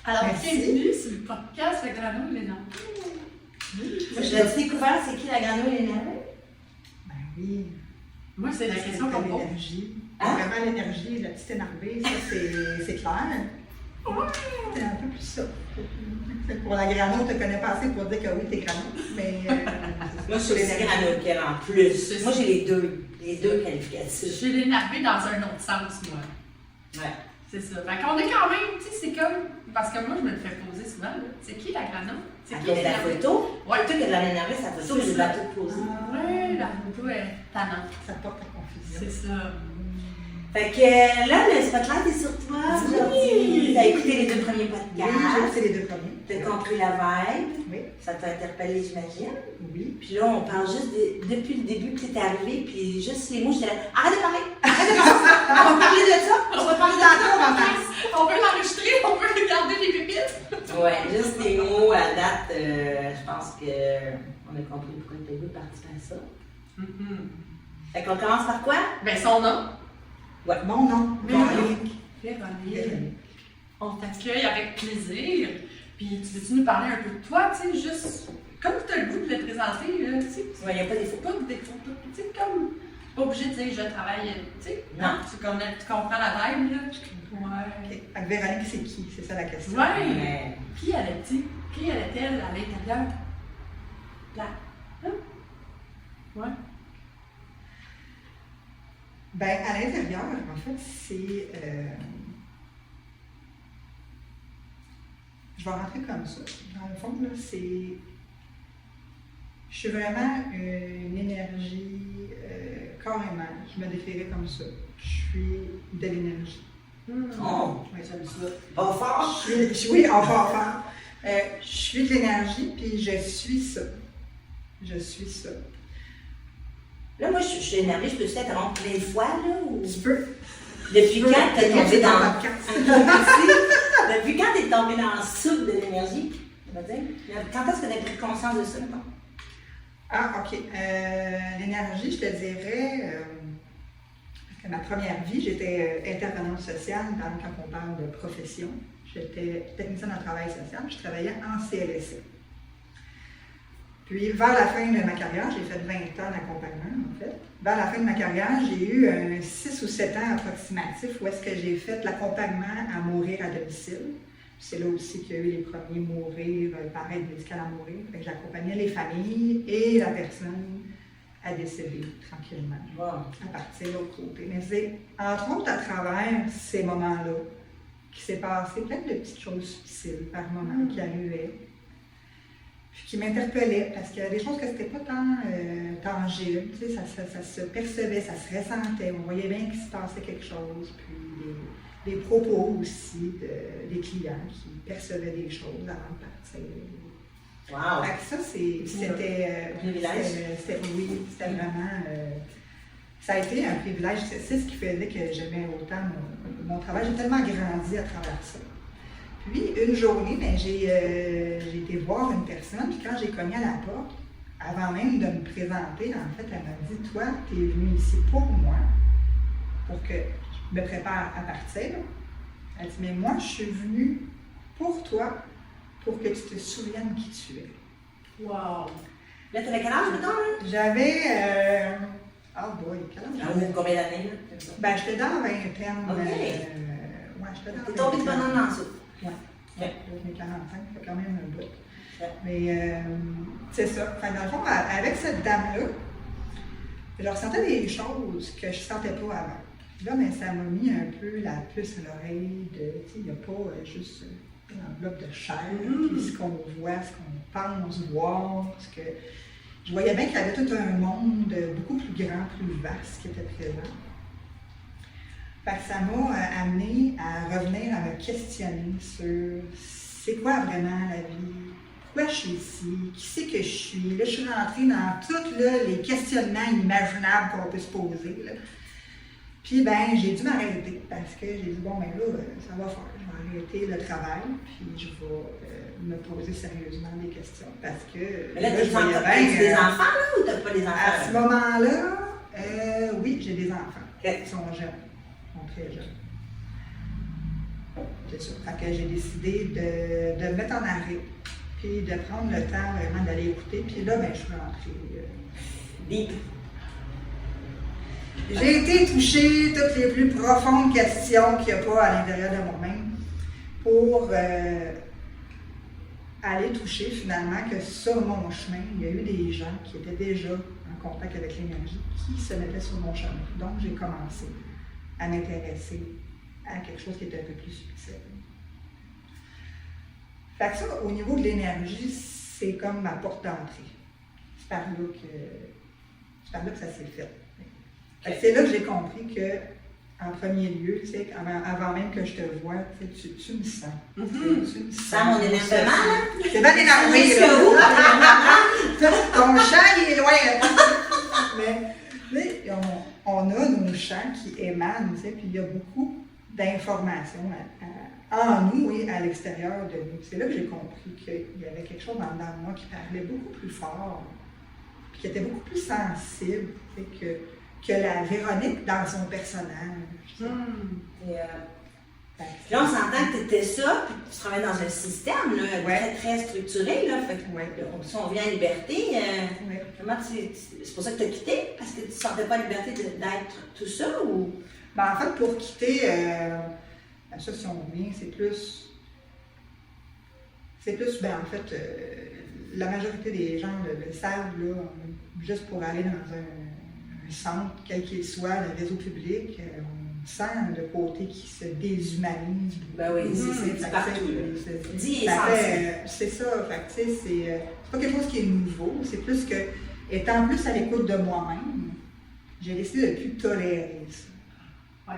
Alors, Merci. bienvenue sur le podcast Le Grano et les Nappes. Je l'ai découvert, c'est qui la granule énervée? Ben oui. Moi, c'est la question qu'on pose. L'énergie. Hein? Vraiment l'énergie, la petite énervée, ça c'est clair. C'est un peu plus ça. Pour la grano, on te connaît pas assez pour dire que oui, t'es grano, mais Moi, je suis aussi granule qu'elle en plus. Moi, j'ai les deux qualificatifs. J'ai l'énervé dans un autre sens, moi. Ouais. C'est ça. Fait qu'on est quand même, tu sais, c'est comme. Parce que moi, je me le fais poser souvent, là. C'est qui la grano? C'est À qui cause de la l'énervé? photo. Ouais. Toi, qui as de la énervée, sa photo, C'est je l'ai ça. toute posée. Ouais, la photo est tannante. ça porte à confusion. C'est ça. Fait que là, le spotlight est sur toi Oui. aujourd'hui. T'as écouté les deux premiers Oui, j'ai podcasts. fait les deux premiers. T'as compris la vibe. Oui, Ça t'a interpellé, j'imagine. oui. Puis là, on parle juste depuis le début que t'es arrivé, puis juste les mots, j'étais là. Arrête de parler! Arrête de parler! On va parler de ça! On va parler d'encore en face! On peut l'enregistrer, on peut regarder les pépites. Ouais, juste les mots à date, je pense qu'on a compris pourquoi t'as le goût de participer à ça. Fait qu'on commence par quoi? Ben, son nom. Ouais. Mon nom, Véronique. Véronique. Véronique. On t'accueille avec plaisir. Puis, tu veux-tu nous parler un peu de toi, tu sais, juste comme tu as le goût de le présenter, là, tu sais. Ouais, y a pas des photos. Pas des photos, tu sais, comme. Pas obligé de dire je travaille, tu sais. Non. Tu comprends la vibe, là. Ouais. Ok. Fait que Véronique, c'est qui? C'est ça la question. Ouais. Mais Qui elle est-elle? Qui elle est-elle à l'intérieur? Là. Hein? Ouais. Ben, à l'intérieur, en fait, c'est. Je vais rentrer comme ça. Dans le fond, là, c'est. Je suis vraiment une énergie, carrément. Je me décrirais comme ça. Je suis de l'énergie. Oh, Ouais. J'aime ça. va fort! Oui, enfin. Je suis de l'énergie, puis je suis ça. Je suis ça. Là, moi, je suis énervée, je peux aussi t'interrompre plein de fois, là, ou... Tu peux. Depuis quand t'es tombée dans... le podcast? Depuis quand t'es tombée dans le soupe de l'énergie, on va dire? Quand est-ce que t'as pris conscience de ça, mettons? Ah, OK. L'énergie, je te dirais que ma première vie, j'étais intervenante sociale quand on parle de profession. J'étais technicienne en travail social, je travaillais en CLSC. Puis, vers la fin de ma carrière, j'ai fait 20 ans d'accompagnement, en fait. Vers la fin de ma carrière, j'ai eu un 6 ou 7 ans approximatif où est-ce que j'ai fait l'accompagnement à mourir à domicile. C'est là aussi qu'il y a eu les premiers mourir par aide médicale à mourir. Fait que j'accompagnais les familles et la personne à décéder tranquillement, Wow. à partir de l'autre côté. Mais c'est, entre autres, à travers ces moments-là, qu'il s'est passé plein de petites choses subtiles par moment qui arrivaient, puis qui m'interpellaient, parce qu'il y a des choses que c'était pas tant tangible, tu sais, ça se percevait, ça se ressentait, on voyait bien qu'il se passait quelque chose, puis des propos aussi des clients qui percevaient des choses avant de partir. Wow! Fait que ça, c'était. Privilège. Oui, c'était vraiment. Ça a été un privilège. C'est ce qui faisait que j'aimais autant mon travail. J'ai tellement grandi à travers ça. Puis, une journée, ben, j'ai été voir une personne. Puis, quand j'ai cogné à la porte, avant même de me présenter, en fait, elle m'a dit: Toi, tu es venu ici pour moi, pour que je me prépare à partir. Elle dit: Mais moi, je suis venue pour toi, pour que tu te souviennes qui tu es. Wow. Là, t'avais quel âge, mettons, là? J'avais. Oh boy, quel âge Ah, j'avais? combien d'années, là? Ben, j'étais dans la vingtaine. Ok. Ouais, j'étais dans T'es la tombée de vingtaine. bonhomme dans le soupe. Ouais. Ouais. J'ai 45, ça fait quand même un bout. Ouais. Mais c'est ça. Enfin, dans le fond, avec cette dame-là, je ressentais des choses que je ne sentais pas avant. Puis là, ben, ça m'a mis un peu la puce à l'oreille de, tu sais, il n'y a pas juste une enveloppe de chair, puis ce qu'on voit, ce qu'on pense voir, ce que... Je voyais bien qu'il y avait tout un monde beaucoup plus grand, plus vaste qui était présent. Fait que ça m'a amené à revenir à me questionner sur c'est quoi vraiment la vie, pourquoi je suis ici, qui c'est que je suis. Là, je suis rentrée dans tous là, les questionnements imaginables qu'on peut se poser. Là. Puis, ben, j'ai dû m'arrêter parce que j'ai dit, bon, ben là, ça va faire. Je vais arrêter le travail, puis je vais me poser sérieusement des questions parce que. Mais là, je t'as voyais des enfants, là, ou t'as pas des enfants? À ce moment-là, oui, j'ai des enfants. Ok. Ils sont jeunes, ils sont très jeunes. C'est ça. Fait que j'ai décidé de me mettre en arrêt, puis de prendre le temps vraiment d'aller écouter. Puis là, ben, je suis rentrée. Deep. J'ai été toucher toutes les plus profondes questions qu'il n'y a pas à l'intérieur de moi-même pour aller toucher finalement que sur mon chemin, il y a eu des gens qui étaient déjà en contact avec l'énergie qui se mettaient sur mon chemin. Donc, j'ai commencé à m'intéresser à quelque chose qui était un peu plus subtil. Fait que ça, au niveau de l'énergie, c'est comme ma porte d'entrée. C'est par là que ça s'est fait. Fait que c'est là que j'ai compris que, en premier lieu, tu sais, avant même que je te vois, tu me sens. Tu me sens. Dans mon énervement, là? C'est bien énervé, là. Ton chant, il est loin. Mais on a nos chants qui émanent, tu sais, puis il y a beaucoup d'informations en nous et à l'extérieur de nous. C'est là que j'ai compris qu'il y avait quelque chose dans moi qui parlait beaucoup plus fort, puis qui était beaucoup plus sensible, tu sais, que la Véronique dans son personnage. Et, là, on s'entend que tu étais ça, puis tu travailles dans un système là, très, très structuré. Là, fait que, si on vient à liberté, comment c'est pour ça que tu as quitté? Parce que tu ne sentais pas la liberté d'être tout ça? Ou? Ben, en fait, pour quitter, ça, si on vient, c'est plus, ben, en fait, la majorité des gens le savent, là, juste pour aller dans un centre, quel qu'il soit, le réseau public, on sent le côté qui se déshumanise. Ben oui, c'est partout. C'est ça, fait que, c'est pas quelque chose qui est nouveau, c'est plus que, étant plus à l'écoute de moi-même, j'ai décidé de ne plus tolérer ça.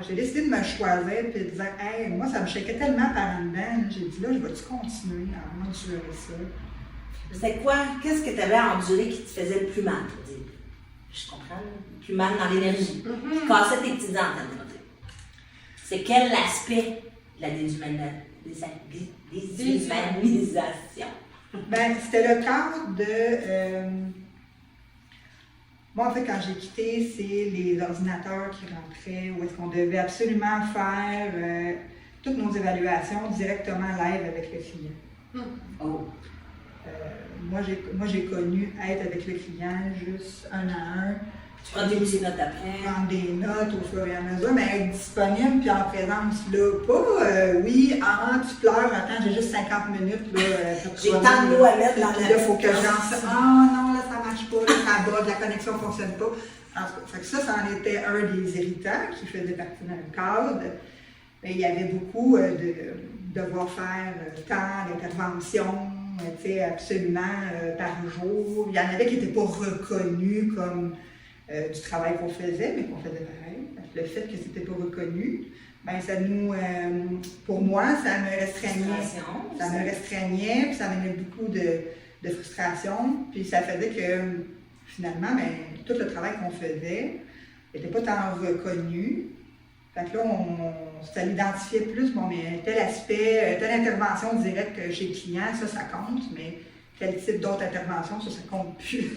J'ai décidé de me choisir et de dire, hey, moi, ça me shakeait tellement par en dedans. J'ai dit, là, je vais-tu continuer à endurer ça? C'était quoi? Qu'est-ce que tu avais à endurer qui te faisait le plus mal? Je comprends, le plus mal dans l'énergie. Qui cassait tes petites antennes. C'est quel aspect de la déshumanisation? Ben, c'était le cadre de. Moi, en fait, quand j'ai quitté, c'est les ordinateurs qui rentraient, où est-ce qu'on devait absolument faire toutes nos évaluations directement live avec le client. Moi, j'ai connu être avec le client juste un à un. Tu prends des notes après. Prendre des notes au fur et à mesure, mais être disponible puis en présence là. Pas, tu pleures, attends, j'ai juste 50 minutes. Là, j'ai tant de mots à mettre dans la tête. Il faut que j'en non, là, ça marche pas, là, ça bug, la connexion ne fonctionne pas. En tout cas, ça en était un des irritants qui faisait partie d'un cadre. Mais il y avait beaucoup de devoir faire tant d'interventions, absolument par jour. Il y en avait qui n'étaient pas reconnus comme du travail qu'on faisait, mais qu'on faisait pareil. Le fait que c'était pas reconnu, ben ça nous, pour moi, ça me restreignait. Ça me restreignait, puis ça m'amenait beaucoup de frustration. Puis ça faisait que, finalement, ben, tout le travail qu'on faisait n'était pas tant reconnu. Fait que là, ça l'identifiait plus, bon, mais tel aspect, telle intervention directe chez le client, ça compte, mais quel type d'autre intervention, ça compte plus. Est-ce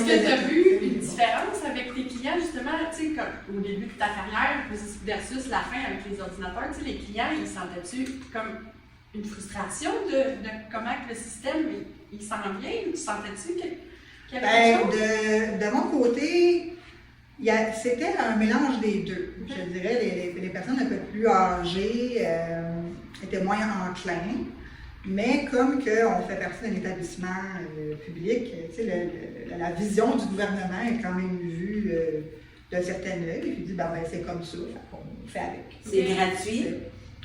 que tu as vu une différence avec tes clients, justement, tu sais, au début de ta carrière versus la fin avec les ordinateurs? Tu sais, les clients, ils sentaient-tu comme une frustration de comment le système, il s'en vient? Ou tu sentais-tu qu'il y avait quelque chose? De mon côté, c'était un mélange des deux. Je dirais, les personnes un peu plus âgées étaient moins enclins. Mais comme on fait partie d'un établissement public, la vision du gouvernement est quand même vue d'un certain œil. Et puis dit, ben, c'est comme ça, on fait avec. C'est gratuit.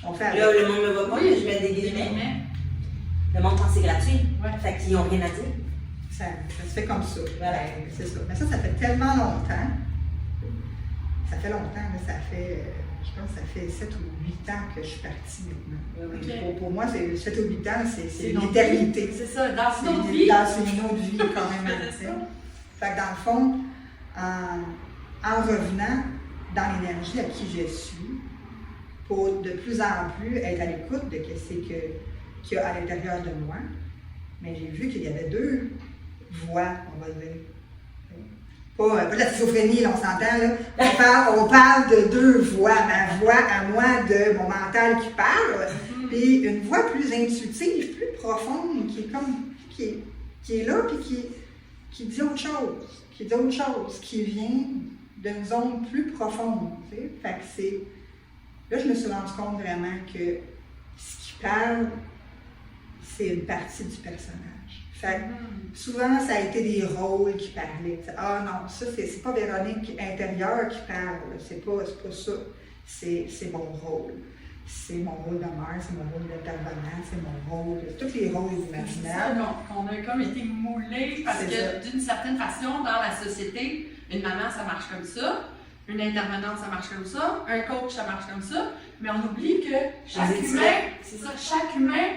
On fait avec. Là, le monde ne me voit pas, mais je mets des guillemets. Le monde pense que c'est gratuit. Fait qu'ils n'ont rien à dire. Ça se fait comme ça. Voilà, c'est ça. Mais ça fait tellement longtemps. Ça fait longtemps, mais ça fait. Je pense que ça fait 7 ou 8 ans que je suis partie maintenant. Okay. Pour moi, 7 ou 8 ans, c'est l'éternité. C'est ça, dans une autre vie. Dans une autre vie, quand même. Fait que dans le fond, en revenant dans l'énergie à qui je suis, pour de plus en plus être à l'écoute de ce qu'il y a à l'intérieur de moi, mais j'ai vu qu'il y avait deux voies, on va dire. pas de la schizophrénie, là, on s'entend, là. On parle de deux voix, ma voix à moi, de mon mental qui parle, puis une voix plus intuitive, plus profonde, qui est là, puis qui dit autre chose, qui vient d'une zone plus profonde, tu sais. Fait que c'est... Là, je me suis rendu compte vraiment que ce qui parle, c'est une partie du personnage. Fait que souvent, ça a été des rôles qui parlaient. Ah non, ça, c'est pas Véronique intérieure qui parle, c'est pas ça. C'est mon rôle. C'est mon rôle de mère, c'est mon rôle d'intervenant, c'est mon rôle, tous les rôles imaginables. C'est ça qu'on a comme été moulés parce que d'une certaine façon, dans la société, une maman, ça marche comme ça, une intervenante, ça marche comme ça, un coach, ça marche comme ça, mais on oublie que chaque humain,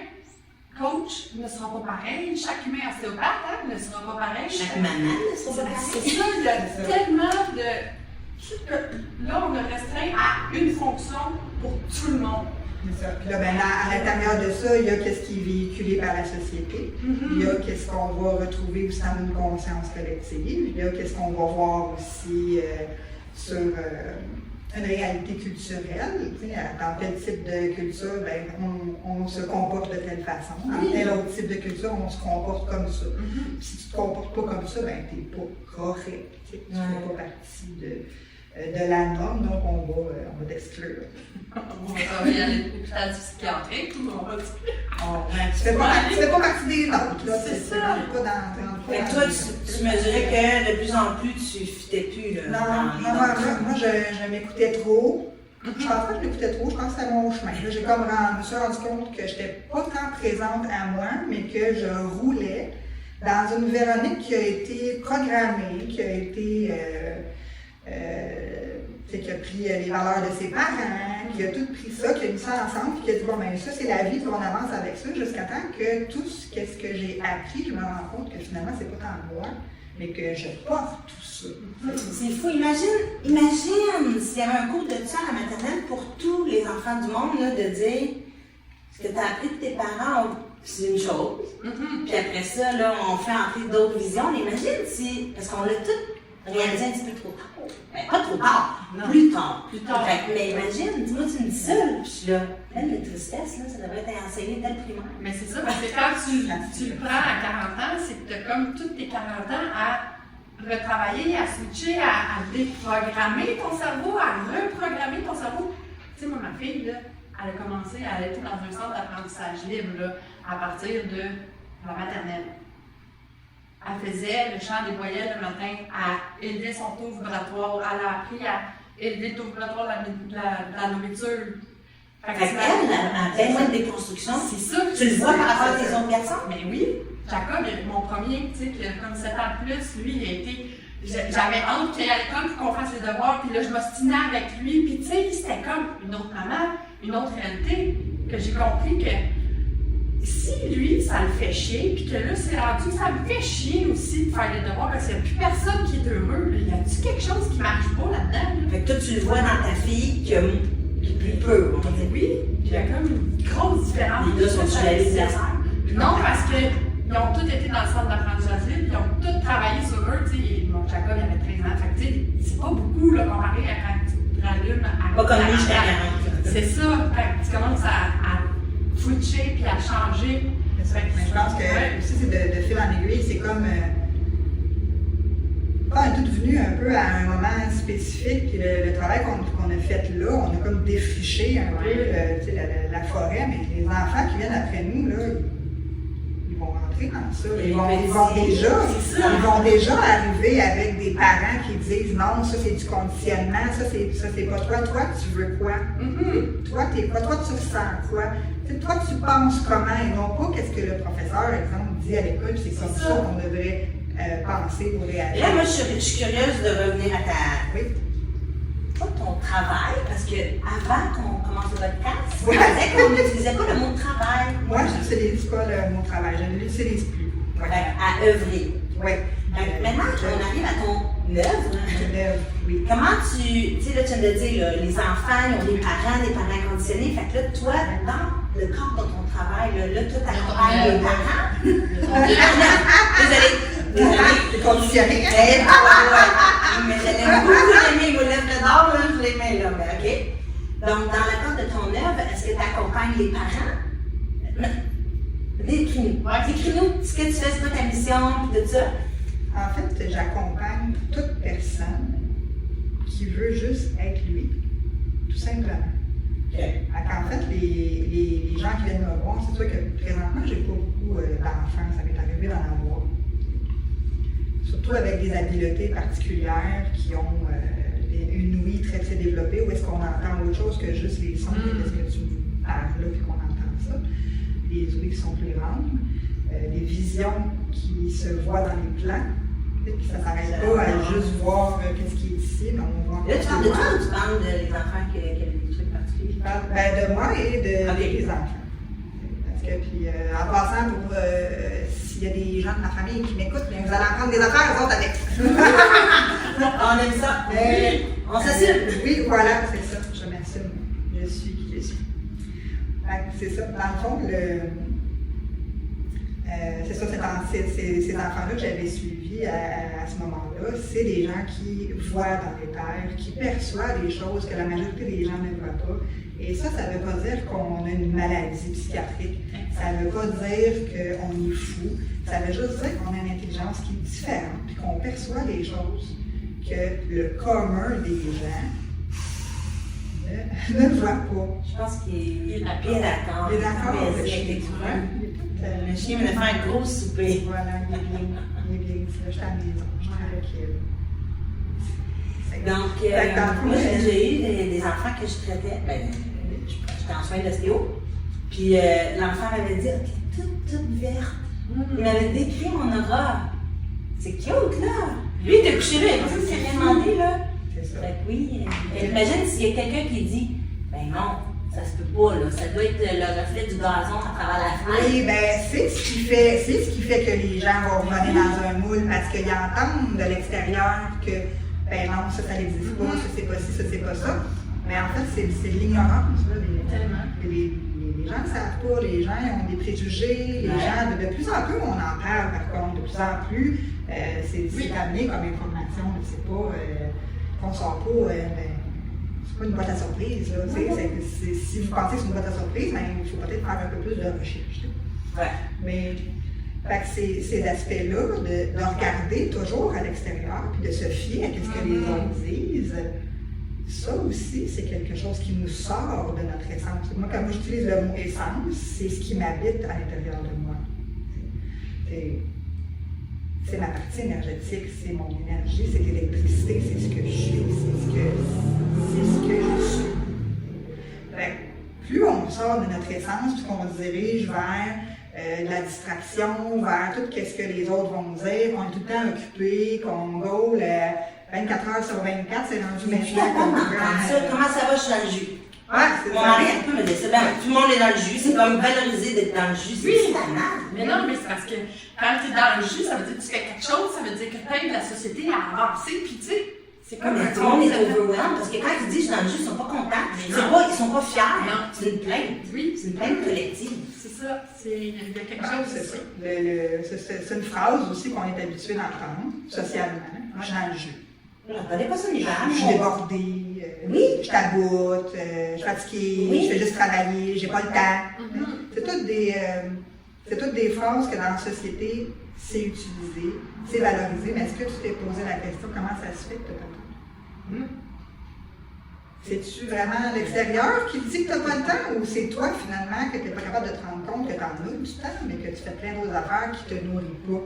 coach ne sera pas pareil, chaque humain ostéopathe ne sera pas pareil. Chaque maman ne sera pas pareil. C'est ça, il y a tellement de... Là, on a restreint à une fonction pour tout le monde. C'est ça. Puis là, ben, à l'intérieur de ça, il y a qu'est-ce qui est véhiculé par la société. Il y a qu'est-ce qu'on va retrouver aussi dans une conscience collective. Il y a qu'est-ce qu'on va voir aussi sur une réalité culturelle. Tu sais, dans tel type de culture, ben, on se comporte de telle façon. Dans tel autre type de culture, on se comporte comme ça. Si tu ne te comportes pas comme ça, ben, tu n'es pas correct. Tu ne fais pas partie de la norme, donc on va t'exclure. On va y aller au stade psychiatrique ou on va tu fais pas partie des nôtres. C'est ça. Fait que toi, tu mesurais que de plus en plus, tu ne fitais plus. Là, moi, je m'écoutais trop. Je pense pas que je m'écoutais trop, je pense que c'était mon chemin. Là, je me suis rendu compte que je n'étais pas tant présente à moi, mais que je roulais dans une Véronique qui a été programmée, qui a été... qui a pris les valeurs de ses parents, qui a tout pris ça, qui a mis ça ensemble, puis qui a dit bon, ben ça, c'est la vie, puis on avance avec ça, jusqu'à temps que tout ce que j'ai appris, je me rends compte que finalement, c'est pas tant moi, mais que je porte tout ça. C'est fou. Imagine s'il y avait un cours de ça à la maternelle pour tous les enfants du monde, là, de dire ce que tu as appris de tes parents, c'est une chose, puis après ça, là, on fait entrer d'autres visions. Imagine si, parce qu'on l'a tout réalisé un petit peu trop tard. Ben, pas trop tard, plus tard. Mais imagine, dis-moi, tu me dis ça, puis je suis là, pleine de tristesse, là, ça devrait être enseigné dès le primaire. Mais c'est ça, parce que quand tu le prends à 40 ans, c'est que tu as comme tous tes 40 ans à retravailler, à switcher, à déprogrammer ton cerveau, à reprogrammer ton cerveau. Tu sais, moi, ma fille, là, elle a commencé à aller dans un centre d'apprentissage libre là, à partir de la maternelle. Elle faisait le chant des voyelles le matin, à élever son taux vibratoire, elle a appris à élever le taux vibratoire de la nourriture. Fait qu'elle a besoin de déconstruction. C'est ça. Tu le vois par rapport à tes autres garçons? Mais oui. Jacob, mon premier, tu sais, qui a comme 7 ans de plus, lui, il a été... J'avais hâte qu'il aille à l'école pour qu'on fasse les devoirs, puis là, je m'ostinais avec lui, puis tu sais, c'était comme une autre maman, une autre réalité, que j'ai compris que si lui, ça le fait chier, puis que là, c'est rendu, ça me fait chier aussi de faire les devoirs, parce qu'il n'y a plus personne qui est heureux, là. Y a-tu quelque chose qui marche pas là-dedans? Là? Fait que toi, tu le vois dans ta fille qui est plus peu, on va dire. Oui, il y a comme une grosse différence. Les deux sont réalisés. Non, parce qu'ils ont tous été dans le centre d'apprentissage libre, ils ont tous travaillé sur eux, tu sais, mon Jacob, il avait 13 ans, fait que tu sais, c'est pas beaucoup, là, comparé à quand tu rallumes à... Pas comme lui, j'étais à 40. C'est ça, fait que tu commences à switcher puis à changer. Mais je pense que aussi, c'est de fil en aiguille, c'est comme... on est tout venu un peu à un moment spécifique, puis le travail qu'on a fait là, on a comme défriché un peu la forêt, mais les enfants qui viennent après nous, là, ils vont rentrer dans ça. Ils vont déjà arriver avec des parents qui disent non, ça c'est du conditionnement, ça c'est pas toi. Toi, tu veux quoi? Toi, t'es quoi? Toi, tu ressens quoi? T'sais, toi, tu penses comment et non pas qu'est-ce que le professeur, exemple, dit à l'école, c'est comme ça qu'on devrait penser ou réagir. Là, moi, je suis curieuse de revenir à ton travail, parce que avant qu'on commence le podcast, on disait qu'on n'utilisait pas le mot travail. Moi, je n'utilise pas le mot travail, je ne l'utilise plus. À œuvrer. Oui. Maintenant qu'on arrive à ton œuvre, oui. Comment tu sais, là, tu viens de dire, là, les enfants, ils ont des parents conditionnés, fait que là, toi, dans le cadre de ton travail, là toi, t'accompagnes les parents. Désolée. C'est conditionné, hein? Mais j'allais beaucoup aimer vos lèvres d'or, là, je les mets là, mais OK. Donc, dans le cadre de ton œuvre, est-ce que tu accompagnes les parents? Décris-nous ce que tu fais, c'est quoi ta mission, puis tout ça. En fait, j'accompagne toute personne qui veut juste être lui, tout simplement. En fait, les gens qui viennent me voir, c'est sûr que présentement, j'ai pas beaucoup d'enfants, ça m'est arrivé d'en avoir. Surtout avec des habiletés particulières qui ont une ouïe très très développée, où est-ce qu'on entend autre chose que juste les sons, est-ce que tu parles là puis qu'on entend ça. Les ouïes qui sont plus grandes, des visions qui se voient dans les plans. Puis ça ne s'arrête pas à juste voir qu'est-ce qui est ici, mais on voit. Là, tu parles de toi ou tu parles des enfants qui avaient des trucs particuliers? Je parle de moi et des enfants. Parce que, puis, en passant, pour s'il y a des gens de ma famille qui m'écoutent, vous allez apprendre des affaires, eux autres, avec. On aime ça. On s'assume. Oui, voilà, c'est ça. Je m'assume. Je suis qui je suis. C'est ça. Dans le fond, c'est ça, ces enfants-là que j'avais suivis à ce moment-là, c'est des gens qui voient dans les terres, qui perçoivent des choses que la majorité des gens ne voient pas. Et ça ne veut pas dire qu'on a une maladie psychiatrique. Ça ne veut pas dire qu'on est fou. Ça veut juste dire qu'on a une intelligence qui est différente, puis qu'on perçoit des choses que le commun des gens ne voit pas. Je pense qu'il est d'accord. Il est d'accord. Le chien me fait un gros souper. Voilà, il est bien ici. Je suis à la maison. Je suis avec Donc, moi, j'ai eu des enfants que je traitais. J'étais en soins d'ostéo. Puis l'enfant m'avait dit, OK, toute verte. Il m'avait décrit mon aura. C'est cute, là. Lui, il était couché là, il a pas ça, s'est rien demandé, là. C'est ça. Fait que oui. Imagine s'il y a quelqu'un qui dit, ben non, ça se peut pas, là. Ça doit être le reflet du gazon à travers la fenêtre. Oui, ben c'est ce qui fait que les gens vont revenir dans un moule parce qu'ils entendent de l'extérieur que ben non, ça n'existe pas, ça c'est pas ci, ça c'est pas ça. Mais en fait, c'est de l'ignorance, là. Les gens ne savent pas, les gens ont des préjugés, les gens, de plus en plus, on en parle par contre, de plus en plus, c'est amené comme information, c'est pas, qu'on sort pas, c'est pas une boîte à surprise, là, si vous pensez que c'est une boîte à surprise, ben, il faut peut-être faire un peu plus de recherche. Ouais. Mais, c'est ces aspects-là, de regarder toujours à l'extérieur, puis de se fier à ce que les autres disent. Ça aussi, c'est quelque chose qui nous sort de notre essence. Moi, quand j'utilise le mot essence, c'est ce qui m'habite à l'intérieur de moi. C'est ma partie énergétique, c'est mon énergie, c'est l'électricité, c'est ce que je suis, c'est ce que je suis. Fait, plus on sort de notre essence, plus qu'on se dirige vers la distraction, vers tout ce que les autres vont dire, qu'on est tout le temps occupé, qu'on roule 24 heures sur 24, c'est rendu maintenant comme Comment ça va, je suis dans le jus? Ouais, c'est Mon mari, un peu me dit ça. Tout le monde est dans le jus, c'est comme valorisé d'être dans le jus. Oui, mais non, mais c'est parce que quand tu es dans le jus, ça veut dire que tu fais quelque chose, ça veut dire que peut-être la société a avancé, puis tu sais, c'est comme tout le monde est overwhelmed, parce que quand ils disent je suis dans le jus, ils sont pas contents. Ils sont pas fiers. Non. C'est une plainte. Oui. C'est une plainte collective. C'est ça, il y a quelque chose de ça. C'est une phrase aussi qu'on est habitué d'entendre, socialement. Moi, je suis dans le jus. J'entendais pas ça, les gens. Je suis débordée, je taboute, je suis fatiguée, je fais juste travailler, j'ai pas le temps. C'est toutes des phrases que dans la société, c'est utilisé, c'est valorisé, mais est-ce que tu t'es posé la question comment ça se fait que tu n'as pas le temps? C'est-tu vraiment l'extérieur qui te dit que tu n'as pas le temps ou c'est toi finalement que tu n'es pas capable de te rendre compte que tu en as du temps, mais que tu fais plein d'autres affaires qui ne te nourrissent pas?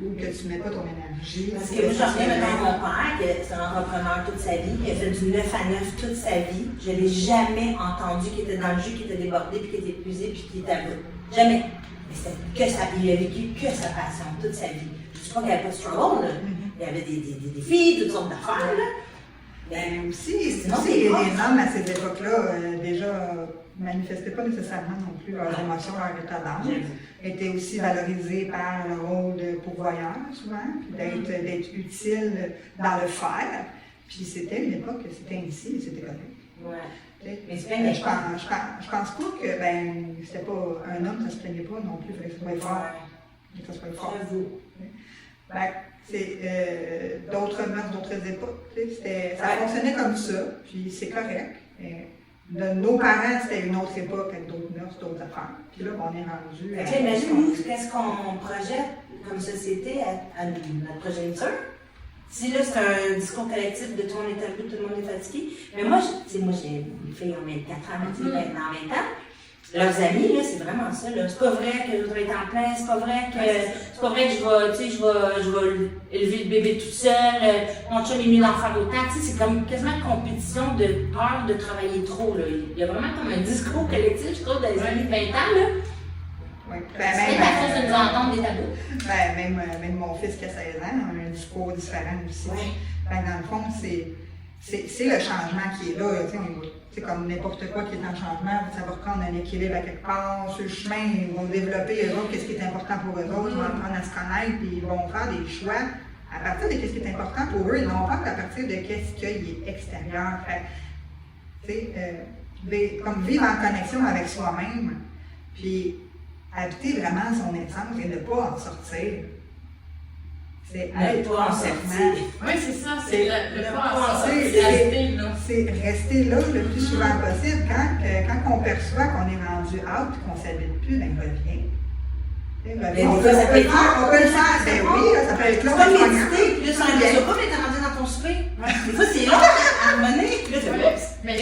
Ou que tu ne mets pas ton énergie. Parce que moi, j'en reviens maintenant à mon père, qui est un entrepreneur toute sa vie, il a fait du 9 à 9 toute sa vie. Je ne l'ai jamais entendu qu'il était dans le jus, qu'il était débordé, puis qu'il était épuisé, puis qu'il était à bout. Jamais. Mais c'était que ça, il a vécu que sa passion toute sa vie. Je ne dis pas qu'il n'y avait pas de struggle, là. Il y avait des défis, toutes sortes d'affaires, là. Mais aussi, les hommes à cette époque-là, déjà, manifestaient pas nécessairement non plus leurs émotions, leur état d'âme. Étaient aussi valorisés par le rôle de pourvoyeur, souvent, puis d'être utile dans le faire. Puis c'était une époque que c'était ainsi, c'était correct. Ouais. Mais je pense pas que, c'était pas un homme, ça se plaignait pas non plus, il fallait que ça soit fort. Il fallait que ça soit fort. Ben, c'est d'autres mœurs, d'autres époques. Ça fonctionnait comme ça, puis c'est correct. Nos parents, c'était une autre époque avec d'autres mœurs, d'autres affaires. Puis là, on est rendu. Imagine, nous, qu'est-ce qu'on projette comme société à notre progéniture? Si là, c'est un discours collectif de tout le monde est tabou, tout le monde est fatigué. Mais moi, j'ai des filles en 24 ans, 20 ans, 20 ans. Leurs amis, là, c'est vraiment ça. Là. C'est pas vrai que je dois être en plein, c'est pas vrai que je vais élever le bébé toute seule, mon chum est mieux d'en faire autant. C'est comme quasiment une compétition de peur de travailler trop. Là. Il y a vraiment comme un discours collectif, je trouve, dans les années 20 ans. Là. Oui. C'est à cause de nous entendre des tabous. Même mon fils qui a 16 ans a un discours différent aussi. Oui. Dans le fond, c'est le changement qui est là. C'est comme n'importe quoi qui est en changement, ça va reprendre un équilibre à quelque part. Sur le chemin, ils vont développer eux autres, qu'est-ce qui est important pour eux autres, ils vont apprendre à se connaître, puis ils vont faire des choix à partir de qu'est-ce qui est important pour eux, ils vont faire à partir de qu'est-ce qui est extérieur. Comme vivre en connexion avec soi-même, puis habiter vraiment son essence et ne pas en sortir. C'est ne pas en sortir. Oui, c'est ça, c'est le pas en sortir. C'est rester là le plus souvent possible. Quand on perçoit qu'on est rendu out et qu'on ne s'habite plus, ben revient. On peut le faire, ben oui, ça peut être là. Tu vas méditer, puis là, tu n'en pas, mais tu es rendu dans ton souper. Des fois, c'est long à revenir, puis là, c'est mais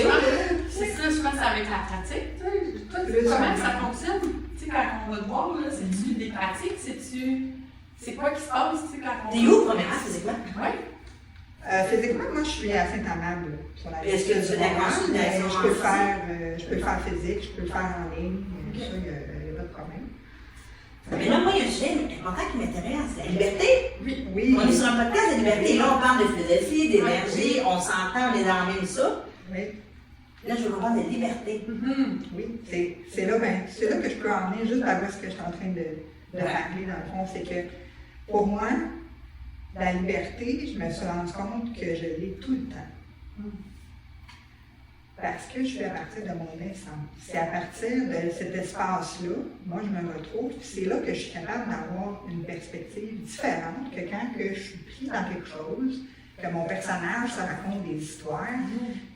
c'est ça, je pense, avec la pratique. Toi, comment ça fonctionne? Tu sais, quand on va te voir, c'est-tu des pratiques? C'est quoi qui se passe quand on... T'es où, premièrement, physiquement? Oui. Physiquement, moi, je suis à Saint-Amable. Est-ce que tu fais de la consultation? Je peux le faire physique, je peux le faire en ligne. Ça, il n'y a pas de problème. Mais là, moi, il y a un sujet important qui m'intéresse, la liberté. Oui. On est sur un podcast de liberté. Là, on parle de philosophie, d'énergie, on s'entend, on est dans la même ça. Oui. Là, je veux qu'on parle de liberté. Oui, c'est là que je peux emmener juste à voir ce que je suis en train de parler, dans le fond. C'est que, pour moi, la liberté, je me suis rendu compte que je l'ai tout le temps. Parce que je suis à partir de mon essence. C'est à partir de cet espace-là, moi je me retrouve, puis c'est là que je suis capable d'avoir une perspective différente que quand que je suis pris dans quelque chose, que mon personnage, ça raconte des histoires,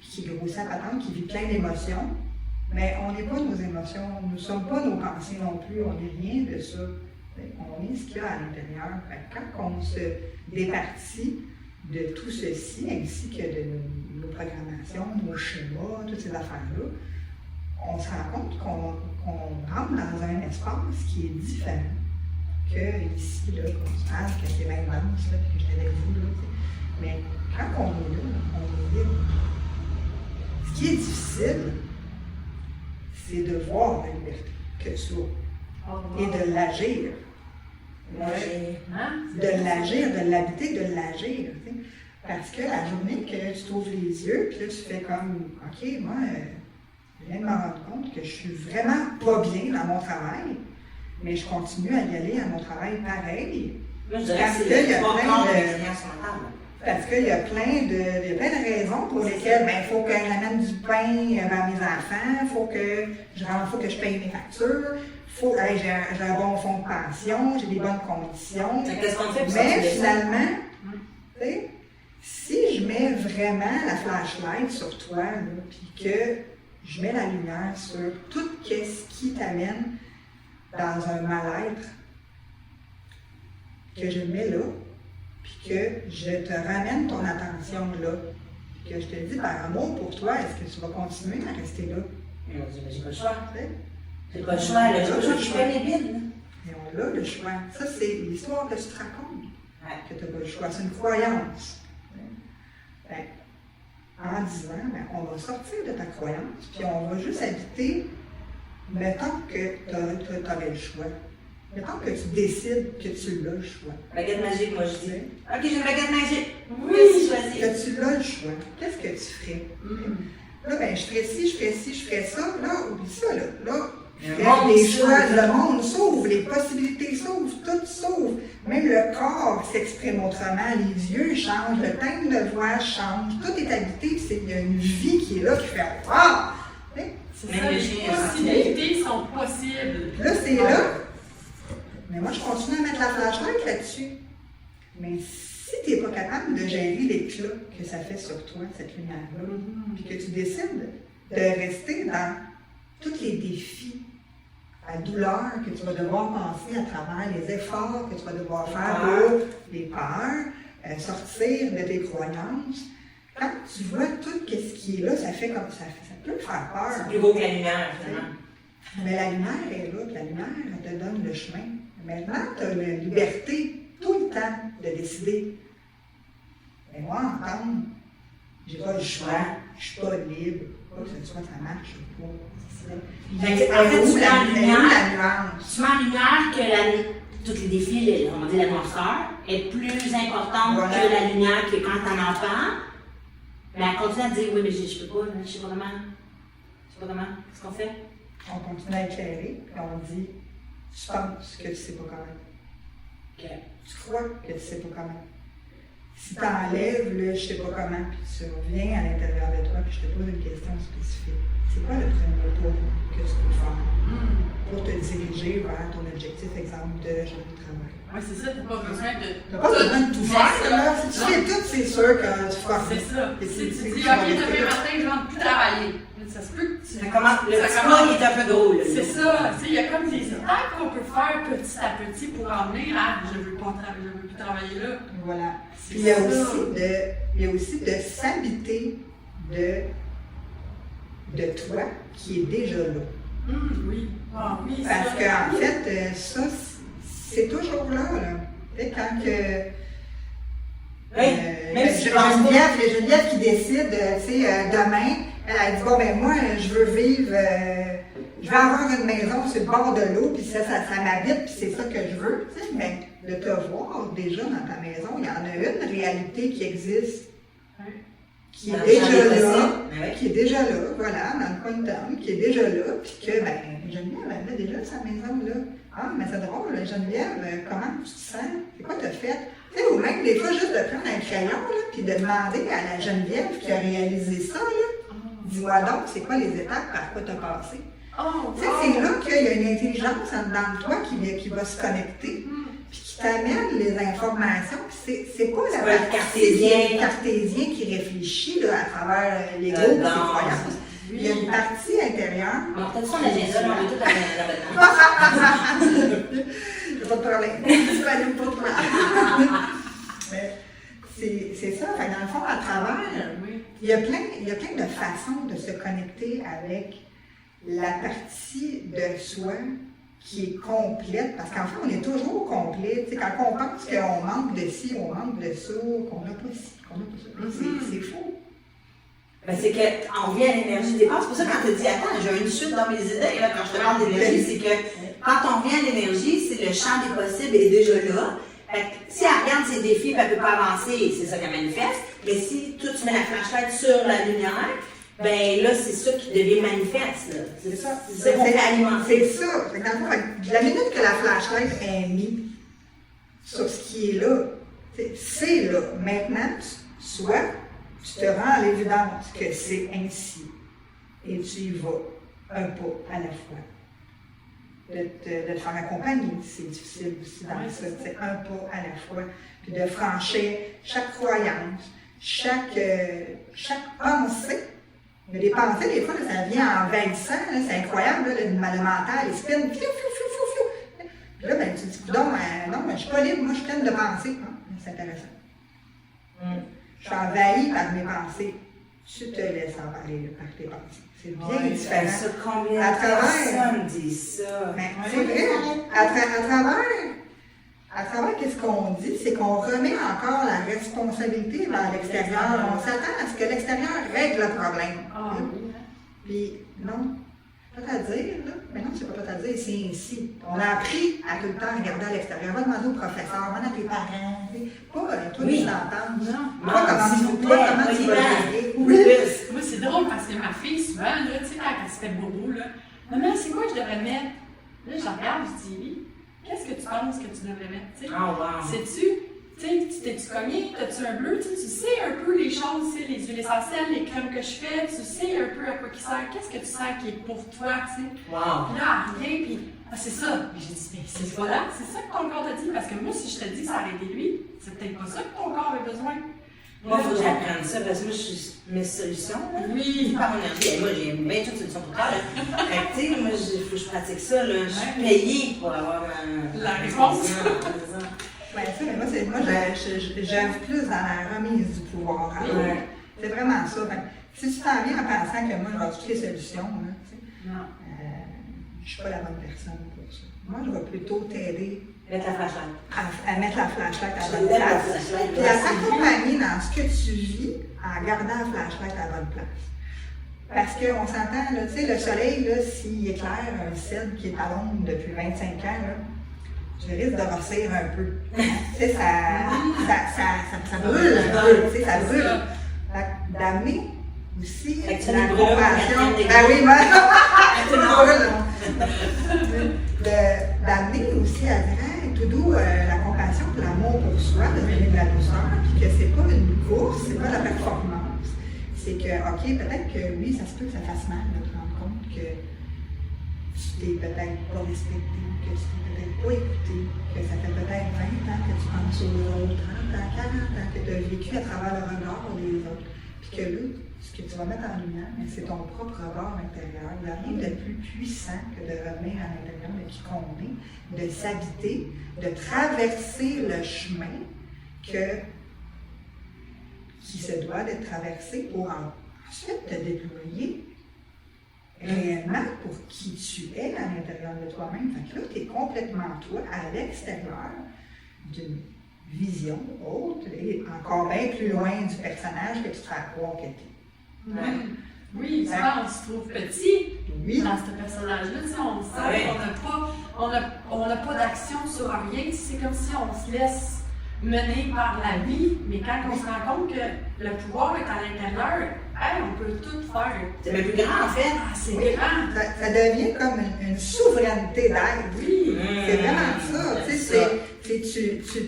puis qui grossit à patente, qui vit plein d'émotions, mais on n'est pas nos émotions, nous ne sommes pas nos pensées non plus, on n'est rien de ça. On est ce qu'il y a à l'intérieur. Quand on se départit de tout ceci, ainsi que de nos programmations, nos schémas, toutes ces affaires-là, on se rend compte qu'on rentre dans un espace qui est différent que ici, là, qu'on se parle, que c'est bien dense, que j'étais avec vous. Là, mais quand on est là, on est libre. Ce qui est difficile, c'est de voir la liberté que tu as et de l'agir. De l'agir, de l'habiter, de l'agir. Parce que la journée que tu t'ouvres les yeux, puis là tu fais comme, OK, moi, je viens de me rendre compte que je suis vraiment pas bien dans mon travail, mais je continue à y aller à mon travail pareil. Moi, je dirais que c'est le pas parce qu'il y a plein de raisons pour lesquelles il faut que j'amène du pain vers mes enfants, il faut que je paye mes factures, j'ai un bon fonds de pension, j'ai des bonnes conditions. Mais finalement, si je mets vraiment la flashlight sur toi, puis que je mets la lumière sur tout ce qui t'amène dans un mal-être, que je mets là, puis que je te ramène ton attention là, puis que je te dis par amour pour toi, est-ce que tu vas continuer à rester là? J'ai pas le choix. J'ai pas le choix, là. Je suis pas les vides. Et on a le choix. Ça, c'est l'histoire que tu te racontes. Que tu n'as pas le choix. C'est une croyance. En disant, on va sortir de ta croyance, puis on va juste habiter, mettons que tu aurais le choix. Mettons que tu décides que tu l'as le choix. Baguette magique, moi je dis. OK, j'ai une baguette magique. Oui, choisis. Que tu l'as le choix. Qu'est-ce que tu ferais? Là, je ferais ci, je ferais ci, je ferais ça. Là, oublie ça, là. Les choix, le monde s'ouvre, les possibilités s'ouvrent, tout s'ouvre. Même le corps s'exprime autrement, les yeux changent, le timbre de voix change, tout est habité, il y a une vie qui est là qui fait « Wow! » Les possibilités sont possibles. Là, c'est là. Mais moi, je continue à mettre la flashlight là-dessus. Mais si tu n'es pas capable de gérer l'éclat que ça fait sur toi, cette lumière-là, puis que tu décides de rester dans tous les défis, la douleur que tu vas devoir passer à travers les efforts que tu vas devoir faire pour les peurs, sortir de tes croyances, quand tu vois tout ce qui est là, ça fait comme ça peut faire peur. C'est plus beau que la lumière, finalement. Mais la lumière est là, puis la lumière, elle te donne le chemin. Maintenant, tu as la liberté tout le temps de décider. Mais moi, entendre, j'ai pas le choix, je suis pas libre, pas que ce soit ça marche ou pas. En fait, tu mets en lumière que tous les défis, on va dire la noirceur, est plus importante que la lumière que quand t'en en parles. Mais elle continue à dire, oui, mais je peux pas, je sais pas comment. Je sais pas comment. Qu'est-ce qu'on fait? On continue à éclairer, puis on dit, tu penses que tu sais pas comment. Okay. Tu crois que tu sais pas comment. Si tu enlèves le je sais pas comment, puis tu reviens à l'intérieur de toi, puis je te pose une question spécifique. C'est quoi le premier pas que tu peux faire pour te diriger vers ton objectif, exemple, de journée de travail? Oui, c'est ça, t'as pas besoin de. T'as pas besoin de tout faire, là. Si tu fais tout, c'est sûr que tu feras. C'est ça. Si tu dis, OK, demain matin, je rentre plus travailler. Ça se peut que tu. Le petit pas, il est un peu gros, là. C'est ça. Il y a comme des étapes qu'on peut faire petit à petit pour emmener à je veux plus travailler là. Voilà. Puis il y a aussi de s'habiter de toi qui est déjà là. Oui. Ah, oui, parce qu'en fait, ça, c'est toujours là. Et quand que. Geneviève qui décide, demain, elle dit, bon, ben moi, je veux vivre, je veux avoir une maison sur le bord de l'eau, puis ça m'habite, puis c'est ça que je veux. Mais de te voir déjà dans ta maison, il y en a une réalité qui existe, qui est déjà là, voilà, dans le coin de Tom, qui est déjà là, puis que, ben, Geneviève, elle a déjà sa maison là. Ah, mais c'est drôle, Geneviève, comment tu te sens? C'est quoi t'as fait? Tu sais, ou même des fois, juste de prendre un crayon, là, puis de demander à la Geneviève qui a réalisé ça, là, dis-moi donc, c'est quoi les étapes par quoi t'as passé? Tu sais, c'est là qu'il y a une intelligence en dedans de toi qui va se connecter, puis qui t'amène les informations, puis c'est pas la partie cartésien qui réfléchit là, à travers les groupes et ses croyances. Il y a une partie intérieure. Alors, peut-être son agenda, on est tout à Il n'y a pas de problème. Disponible pour toi. Mais c'est ça. Fait, dans le fond, à travers, il y a plein de façons de se connecter avec la partie de soi qui est complète. Parce qu'en fait, on est toujours complet. Tu sais, quand on pense qu'on manque de ci, on manque de ça, qu'on n'a pas ci, qu'on n'a pas ça, c'est faux. Ben, c'est qu'on vient à l'énergie de départ. C'est pour ça que quand tu dis, attends, j'ai une chute dans mes idées, là, quand je te parle d'énergie, c'est que quand on vient à l'énergie, c'est le champ des possibles est déjà là. Fait que si elle regarde ses défis et elle ne peut pas avancer, c'est ça qu'elle manifeste. Mais si toi, tu mets la flashlight sur la lumière, ben là, c'est ça qui devient manifeste. Là. C'est ça. C'est ça qu'on fait alimenter. C'est ça. Fait que la minute que la flashlight est mise sur ce qui est là, c'est là. Maintenant, soit tu te rends à l'évidence que c'est ainsi et tu y vas un pas à la fois. De te faire accompagner, c'est difficile aussi dans ça. C'est un pas à la fois. Puis de franchir chaque croyance, chaque pensée. Mais les pensées, des fois, là, ça vient envahissant, c'est incroyable, là, le mental, il spin, fiou, fiou, fiou, fiou, fiou. Puis là, ben, tu te dis, non, je suis pas libre, moi, je suis pleine de pensées. C'est intéressant. Je suis envahie par mes pensées. Tu te laisses envahir par tes pensées. C'est bien différent. Ça, combien de personnes disent ça? C'est vrai. À travers qu'est-ce qu'on dit, c'est qu'on remet encore la responsabilité vers l'extérieur. On s'attend à ce que l'extérieur règle le problème. Puis non, pas à dire, là. Mais non, c'est pas à dire, c'est ainsi. On a appris à tout le temps regarder à l'extérieur. Va demander au professeur, va demander à tes parents. Pas toi qui t'entends. Non. Comment tu vas gérer. Moi, c'est drôle parce que ma fille, souvent, là, tu sais, quand elle se fait bobo, là, maman, c'est quoi que je devrais mettre? Là, je regarde, je dis, qu'est-ce que tu penses que tu devrais mettre? Sais-tu? T'es-tu cogné? T'as-tu un bleu? Tu sais un peu les choses, les huiles essentielles, les crèmes que je fais, tu sais un peu à quoi qui sert. Qu'est-ce que tu sers qui est pour toi? T'sais? Wow. Puis là, elle revient, puis Ah, c'est ça. Mais j'ai dit, mais c'est voilà, c'est ça que ton corps t'a dit. Parce que moi, si je te dis que ça a aidé lui, c'est peut-être pas ça que ton corps avait besoin. Moi, il faut que j'apprenne ça parce que moi, je suis mes solutions. Là. Oui. Par mon énergie. Moi, j'ai bien toutes solutions pour toi. Tu sais, moi, il faut que je pratique ça. Là. Je suis payée pour avoir la réponse. Ouais, ça, mais moi, j'aime plus dans la remise du pouvoir. Ouais. C'est vraiment ça. Ben, si tu t'en viens en pensant que moi, je vais toutes les solutions, là, je ne suis pas la bonne personne pour ça. Moi, je vais plutôt t'aider mettre la flashlight. À mettre la flashlight à la bonne place. Puis à t'accompagner dans ce que tu vis en gardant la flashlight à la bonne place. Parce qu'on s'entend, tu sais, le soleil, là, s'il éclaire un cèdre qui est à l'ombre depuis 25 ans, là, je risque de rossir un peu. Tu sais, ça brûle un peu, tu sais, ça brûle. D'amener aussi la compassion. Ben oui, moi, d'amener aussi à dire, tout doux, la compassion, l'amour pour soi, de donner de la douceur, puis que c'est pas une course, c'est pas la performance. C'est que, OK, peut-être que oui, ça se peut que ça fasse mal de te rendre compte que tu t'es peut-être pas respecté, que tu t'es peut-être pas écouté, que ça fait peut-être 20 ans que tu penses aux autres, 30 ans, 40 ans, que tu as vécu à travers le regard des autres. Puis que là, ce que tu vas mettre en lumière, c'est ton propre regard intérieur. Il n'y a rien de plus puissant que de revenir à l'intérieur de qui qu'on est, de s'habiter, de traverser le chemin qui se doit d'être traversé pour ensuite te déployer réellement pour qui tu es à l'intérieur de toi-même. Fait que là, tu es complètement toi à l'extérieur d'une vision haute et encore bien plus loin du personnage que tu te fais croire que tu es. Ouais. Oui, souvent on se trouve petit dans ce personnage-là, on sent qu'on n'a pas d'action sur rien, c'est comme si on se laisse mener par la vie, mais quand on se rend compte que le pouvoir est à l'intérieur, on peut tout faire. C'est même plus grand en fait. Ah, c'est grand. Ça devient comme une souveraineté d'être. Oui. C'est vraiment ça. Tu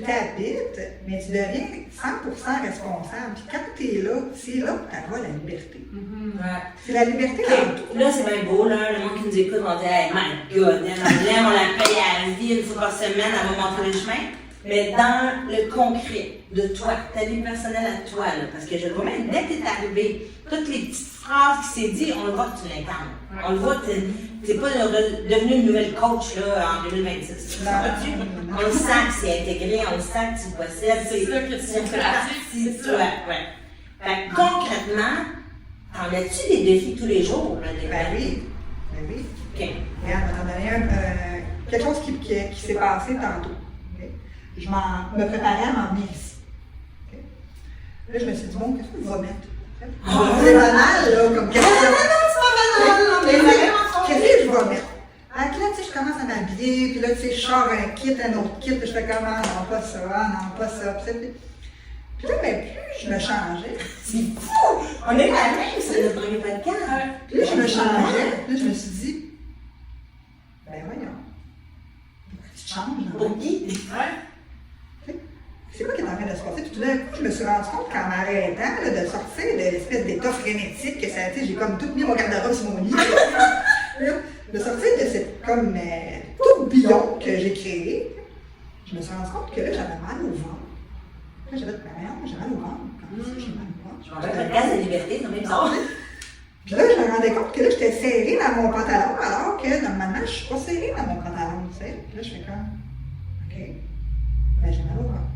t'habites, mais tu deviens 100% responsable. Puis quand tu es là, c'est là que tu as la liberté. C'est la liberté dans tout. Là, c'est bien beau, là. Le monde qui nous écoute va dire, hey, my God, on la paye à la vie une fois par semaine, elle va montrer le chemin. Mais dans le concret de toi, ta vie personnelle à toi, là, parce que je le vois même dès que tu es arrivé, toutes les petites phrases qui s'est dit, on le voit que tu l'incarnes. On le voit que tu n'es pas devenu une nouvelle coach là, en 2026. On le sent que c'est intégré, on le sent que tu possèdes. C'est ça que tu pratiques. C'est ça. Ouais. Fait que concrètement, t'en as-tu des défis tous les jours? Là, Ben oui. OK. Regarde, on va donner quelque chose qui s'est passé tantôt. Je me préparais à m'en venir ici. Okay. Là, je me suis dit, bon, qu'est-ce que je vais mettre? C'est banal, là, comme question. Non, c'est pas banal. Qu'est-ce que je vais mettre? Là, tu sais, je commence à m'habiller, puis là, tu sais, je sors un autre kit, puis je fais comment? Non, pas ça. Puis là, ben, plus je me changeais. C'est fou! On est la même, c'est notre premier podcast. Puis là, je me changeais, puis là, je me suis dit, ben voyons, pourquoi tu te changes? Pour qui? C'est quoi qui est en train de se passer? Puis tout d'un coup, je me suis rendu compte qu'en m'arrêtant de sortir de l'espèce d'état frénétique que ça a été, j'ai comme tout mis mon garde-robe sur mon lit. De sortir de cette comme tourbillon que j'ai créé, je me suis rendu compte que là, j'avais mal au ventre. Là, j'avais j'ai mal au ventre. Comment ça, j'ai mal au ventre? Je m'en vais faire gaz de liberté, c'est même bizarre. Puis là, je me rendais compte que là, j'étais serrée dans mon pantalon, alors que normalement, je suis pas serrée dans mon pantalon, tu sais. Puis là, je fais comme, OK, ben j'ai mal au ventre.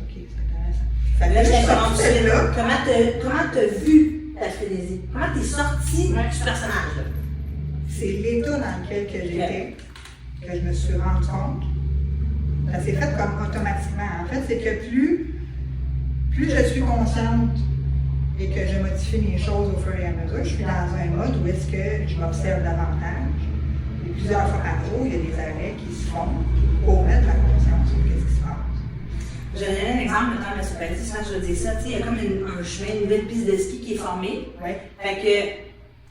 OK, c'est intéressant. Fait que là, comment t'as vu ta frénésie? Comment t'es sortie du personnage-là? C'est l'état dans lequel j'étais que je me suis rendu compte. Ça s'est fait comme automatiquement. En fait, c'est que plus je suis consciente et que je modifie mes choses au fur et à mesure, je suis dans un mode où est-ce que je m'observe davantage. Et plusieurs fois par jour, il y a des arrêts qui se font pour mettre la conscience sur ce qui se passe. Je vais donner un exemple de l'ostéopathie, quand je dis ça, il y a comme un chemin, une nouvelle piste de ski qui est formée. Ouais. Fait que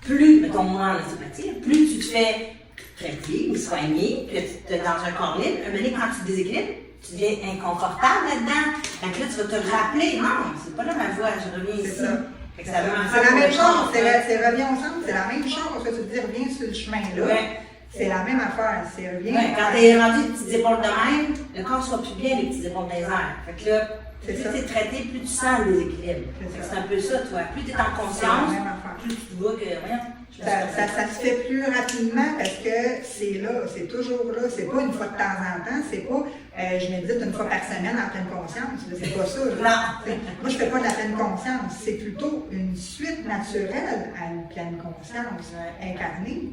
plus, mettons moi en ostéopathie, plus tu te fais traiter ou soigner, que tu es dans un corps libre, un moment donné, quand tu te déséquilibres, tu deviens inconfortable là-dedans. Fait que là, tu vas te rappeler, non, c'est pas là ma voix, je reviens ici. C'est la même chose, c'est reviens au centre, c'est la même chose que tu te dis, reviens sur le chemin-là. Ouais. C'est la même affaire, c'est reviens. Ouais, quand t'es rendu les petites épaules de même, le corps sera plus bien, les petites épaules des airs. Fait que là, plus t'es traité, plus tu sens le déséquilibre. C'est un peu ça, toi. Plus t'es en conscience, plus tu vois que, rien. Ça se fait plus rapidement parce que c'est là, c'est toujours là. C'est pas une fois de temps en temps, c'est pas je médite une fois par semaine en pleine conscience. C'est pas ça. Moi, je fais pas de la pleine conscience. C'est plutôt une suite naturelle à une pleine conscience incarnée.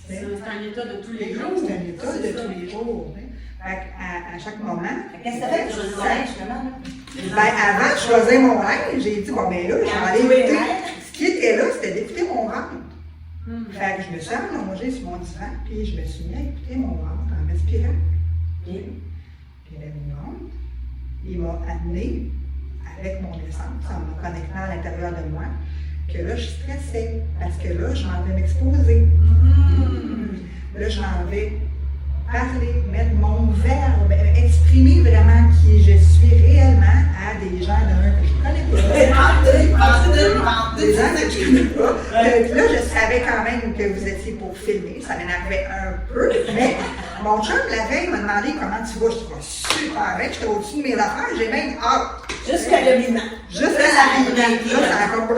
C'est un état de tous les jours. C'est un état de tous les jours. À chaque moment. Qu'est-ce que tu as fait pour choisir ton linge, finalement? Avant de choisir mon linge, j'ai dit, bon, ben là, j'allais écouter. Ce qui était là, c'était d'écouter mon ventre. Fait que je me suis allongée sur mon divan, puis je me suis mis à écouter mon ventre en respirant. Puis là, mon ventre, il m'a amené avec mon essence, en me connectant à l'intérieur de moi, que là, je stressais, parce que là, je m'en vais m'exposer. Là, je m'en vais parler, mettre mon verbe, exprimer vraiment qui je suis réellement à des gens que je ne connais pas. Des gens que je ne connais pas. Là, je savais quand même que vous étiez pour filmer, ça m'énervait un peu, mais mon chum, la veille, m'a demandé comment tu vas. Je dis, super bien, j'étais au-dessus de mes affaires, j'ai même hâte. Jusqu'à l'habillement. Jusqu'à l'habillement. Là, ça a comme...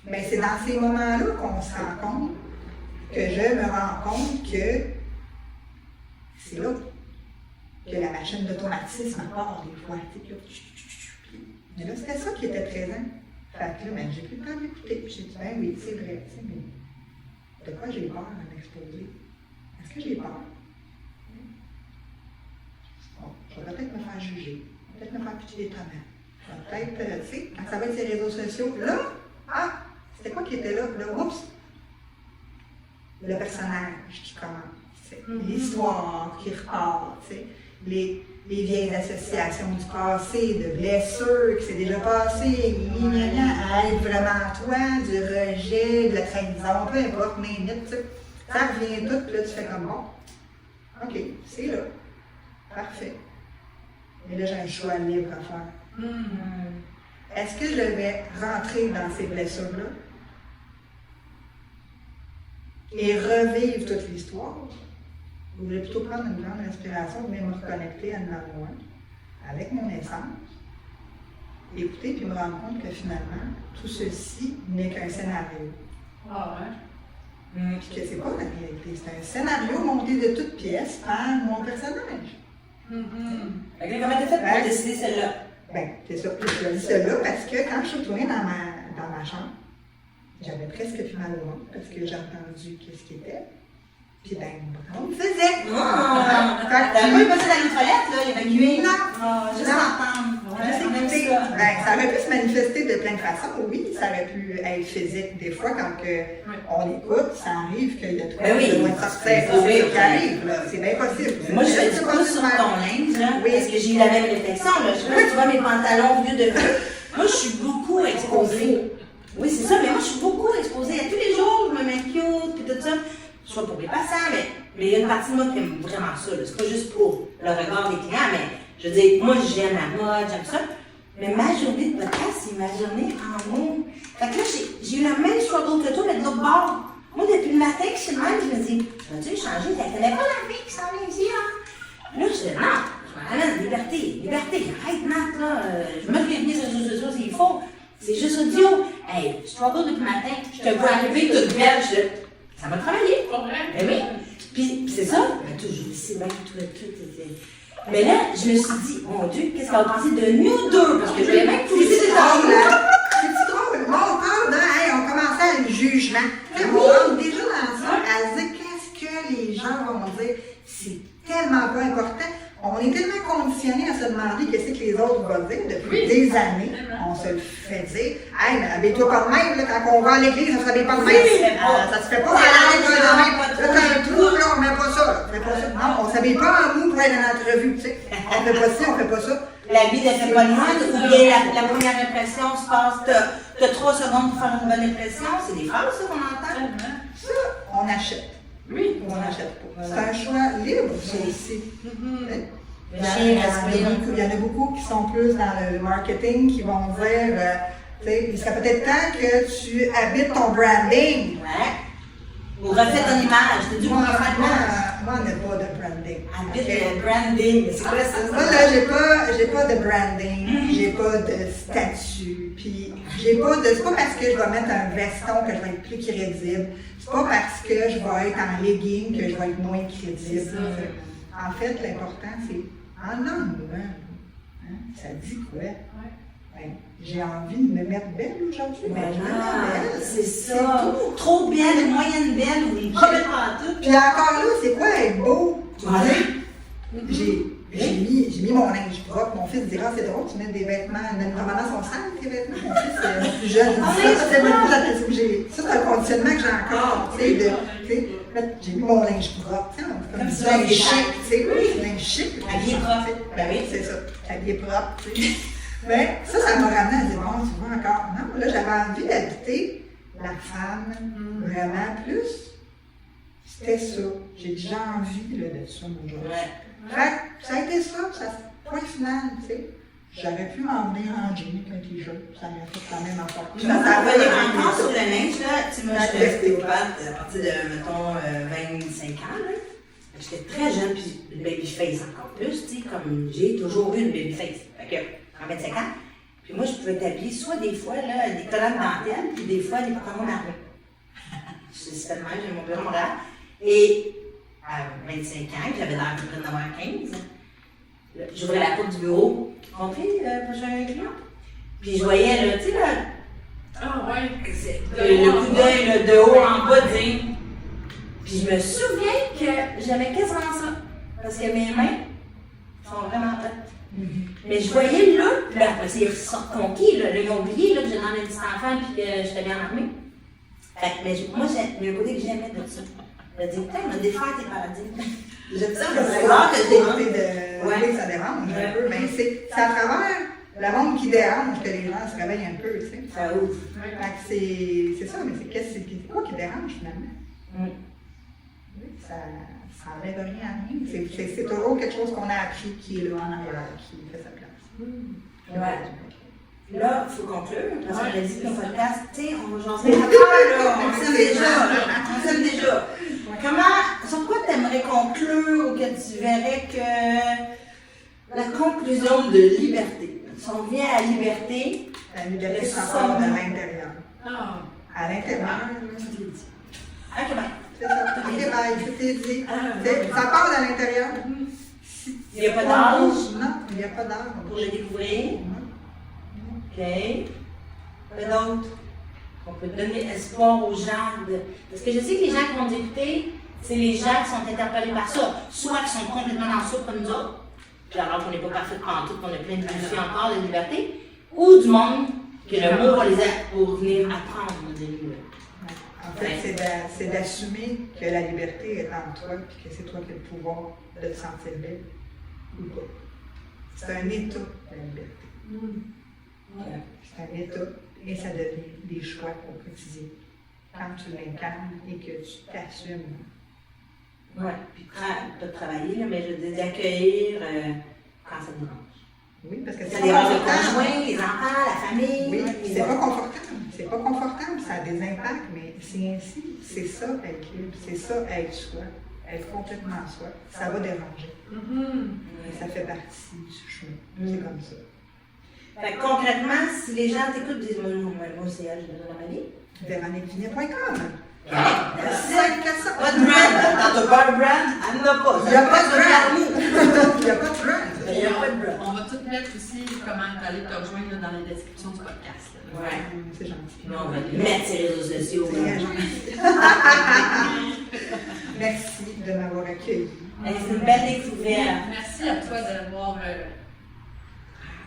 Mais c'est dans ces moments-là qu'on se rend compte, que je me rends compte que c'est là que la machine d'automatisme part des fois. Mais là, c'était ça qui était présent. Fait que là, ben, j'ai pris le temps d'écouter. Puis j'ai dit, ben oui, c'est vrai, mais de quoi j'ai peur à m'exposer? Est-ce que j'ai peur? Bon, je vais peut-être me faire juger, peut-être me faire pitcher des tomates. Peut-être, tu sais, quand ça va être ces réseaux sociaux, là, c'était quoi qui était là? Là, oups! Le personnage qui commence, l'histoire qui repart, les vieilles associations du passé, de blessures qui s'est déjà passé, à être vraiment toi, du rejet, de la trahison, peu importe, mais ça revient tout, puis là tu fais comme bon. OK, c'est là. Parfait. Mais là, j'ai un choix libre à faire. Est-ce que je vais rentrer dans ces blessures-là et revivre toute l'histoire? Ou je vais plutôt prendre une grande respiration, mais me reconnecter à moi, avec mon essence, écouter puis me rendre compte que finalement, tout ceci n'est qu'un scénario. Ah ouais? Puis que c'est pas la réalité, c'est un scénario monté de toutes pièces par mon personnage. Comment t'as fait pour décider celle-là? Ben, c'est ça. J'ai choisi celle-là parce que quand je suis retournée dans ma chambre, j'avais presque plus mal au ventre parce que j'ai entendu qu'est-ce qui était. Puis ben, on me faisait. T'as pas eu passé dans les toilettes, là, évacué? Non. Juste entendre. Ça aurait pu se manifester de plein de façons, oui. Ça aurait pu être physique. Des fois, quand on écoute, ça arrive qu'il y a trop de moins de sortir. C'est ça qui arrive, là. C'est bien possible. Moi, je fais du coup sur ton linge, là, parce que j'ai eu la même réflexion, là. Je sais pas si tu vois mes pantalons vieux de vieux. Moi, je suis beaucoup exposée. Oui, c'est ça, mais moi, je suis beaucoup exposée. À tous les jours, je me mets cute, puis tout ça. Soit pour les patients, mais il y a une partie de moi qui aime vraiment ça. C'est pas juste pour le regard des clients, mais je veux dire, moi j'aime la mode, j'aime ça. Mais ma journée de podcast, c'est ma journée en mots. Fait que là, j'ai eu la même struggle que toi, mais de l'autre bord. Moi, depuis le matin que je suis de même, je me dis, je vais-tu changer? Elle connaît pas la fille qui s'en vient ici, là. Là, je dis, non, je m'en liberté, arrête, Marc, là. Je me fais venir sur les réseaux sociaux s'il faut. C'est juste audio. Hey, struggle depuis le matin, je te vois arriver toute belle, ça m'a travaillé. Pas vrai? Eh oui. Puis c'est ça. Toujours ici, même tout. Mais là, je me suis dit, mon Dieu, qu'est-ce qu'on va penser de nous deux? Parce que je vais même tout c'est drôle, là. C'est drôle. Bon, on parle on commençait à le jugement. On rentre déjà dans ça, à se dire qu'est-ce que les gens vont dire. C'est tellement pas important. On est tellement conditionnés à se demander qu'est-ce que les autres vont dire depuis des années. On se le fait dire. Hey, mais habille-toi pas de même, là, quand on va à l'église, ça se habille pas de même. Ça se fait pas. Là, t'as un trou, là, on met pas ça. Non, on s'habille pas en mou pour être dans l'entrevue, tu sais. On fait pas ci, on fait pas ça. La vie ne fait pas de mal, ou bien la première impression se passe, t'as 3 secondes pour faire une bonne impression. C'est des phrases, ça, qu'on entend. Ça, on achète. Oui, on n'achète pas. C'est un choix libre, ça aussi. Il y en a beaucoup qui sont plus dans le marketing, qui vont dire Il serait peut-être temps que tu habites ton branding. Ouais. Ou refais ton image. T'as dit qu'on va faire l'image. Moi, on n'a pas de branding. Habite le branding. C'est quoi ça? Moi, là, j'ai pas de branding, j'ai pas de statut, puis j'ai pas de. C'est pas parce que je vais mettre un veston que je vais être plus crédible. C'est pas parce que je vais être en legging que je vais être moins crédible. En fait, l'important, c'est en anglais. Hein? Ça dit quoi? Ben, j'ai envie de me mettre belle aujourd'hui. Ben, belle. C'est ça. Trop belle, moyenne belle, ou pas belle par tout. Puis encore là, c'est quoi être beau? J'ai mis mon linge propre. Mon fils dira, c'est drôle, tu mets des vêtements. Normalement, sont sales, tes vêtements. Mon fils, mon plus jeune, ça, c'est un conditionnement que j'ai encore. J'ai mis mon linge propre. Comme ça, linge chic. Linge chic. Habillé propre. Ben oui, c'est ça. Habillé propre. Mais ça m'a ramené à dire, bon, tu vois encore. Non, là, j'avais envie d'habiter la femme vraiment plus. C'était ça. J'ai déjà envie là, de ça aujourd'hui. Fait que ça a été ça, point final, tu sais. J'aurais pu m'emmener en jean avec un t-shirt, ça m'a fait quand même encore plus. Ça revenir encore sur le linge, là. Tu m'as j'étais ostéopathe à partir de, mettons, 25 ans, là. J'étais très jeune, puis le baby face encore plus, tu sais, comme j'ai toujours eu une baby face. Fait que, en 25 ans, puis moi, je pouvais t'habiller soit des fois, là, des collantes dentelles, puis des fois, des pantalons d'armée. C'est tellement, j'ai mon bureau Montréal. Et à 25 ans, j'avais l'air à peu près d'en avoir 15. J'ouvrais la porte du bureau, compris, prochain client. Puis je voyais, là, tu sais, là, le coup d'œil là, de haut en bas, dire. Puis je me souviens que j'aimais quasiment ça. Parce que mes mains sont vraiment prêtes. Mais je voyais là, puis là, après, c'est conquis, là, ils ont oublié là, que j'étais dans les petits enfants puis que j'étais bien armée. Fait que, mais moi, il y a un côté que j'aimais de ça. Je me dis, putain, on a défaire tes paradigmes. J'aime ça, c'est rare que je dérange. Ça dérange un peu, mais c'est à travers le monde qui dérange que les gens se réveillent un peu, tu sais. Ça ouvre. Fait que c'est ça, mais c'est quoi qui dérange finalement? Ça n'enlève rien à rien. C'est toujours quelque chose qu'on a appris qui est là en arrière, qui fait sa place. Là, il faut conclure, parce qu'on a dit que le podcast, tu sais, on va jaser après, là, on s'aime déjà. Sur quoi tu aimerais conclure ou que tu verrais que la conclusion de liberté? Si on vient à la liberté, ça part de l'intérieur. À l'intérieur, je l'ai dit. Ok, bye. C'est ça. Ok, bye, je t'ai dit. Ça part de l'intérieur. Il n'y a pas d'âge? Non, il n'y a pas d'âge. Pour le découvrir? OK. Quoi d'autre? On peut donner espoir aux gens. Parce que je sais que les gens qui vont nous écouter, c'est les gens qui sont interpellés par ça. Soit qui sont complètement dans le soupe comme nous autres, puis alors qu'on n'est pas parfait partout, qu'on a plein de défis encore de liberté, ou du monde que le mot va les aider pour venir apprendre de nous. En fait, c'est d'assumer que la liberté est en toi et que c'est toi qui as le pouvoir de te sentir libre ou pas. C'est un état, la liberté. C'est un état et ça devient des choix au quotidien. Quand tu l'incarnes et que tu t'assumes. Oui, puis pas de travailler, là, mais je veux dire d'accueillir quand ça dérange. Oui, parce que ça dérange le conjoint, les enfants, la famille. Oui, c'est pas confortable. C'est pas confortable, ça a des impacts, mais c'est ainsi. C'est ça être libre, c'est ça être soi, être complètement soi. Ça va déranger. Ça fait partie du chemin. C'est comme ça. Fait que concrètement, si les gens t'écoutent, disent moi aussi, je me donne ma vie. VéroniqueVignet.com. Pas de brand. Quand t'as pas de brand, elle n'a pas. Il n'y a pas de brand. Il n'y a pas de brand. On va tout mettre aussi comment aller te rejoindre dans les descriptions du podcast. Ouais. C'est gentil. Non, on va les mettre sur les réseaux sociaux. Merci de m'avoir accueilli. C'est une belle découverte. Merci à toi d'avoir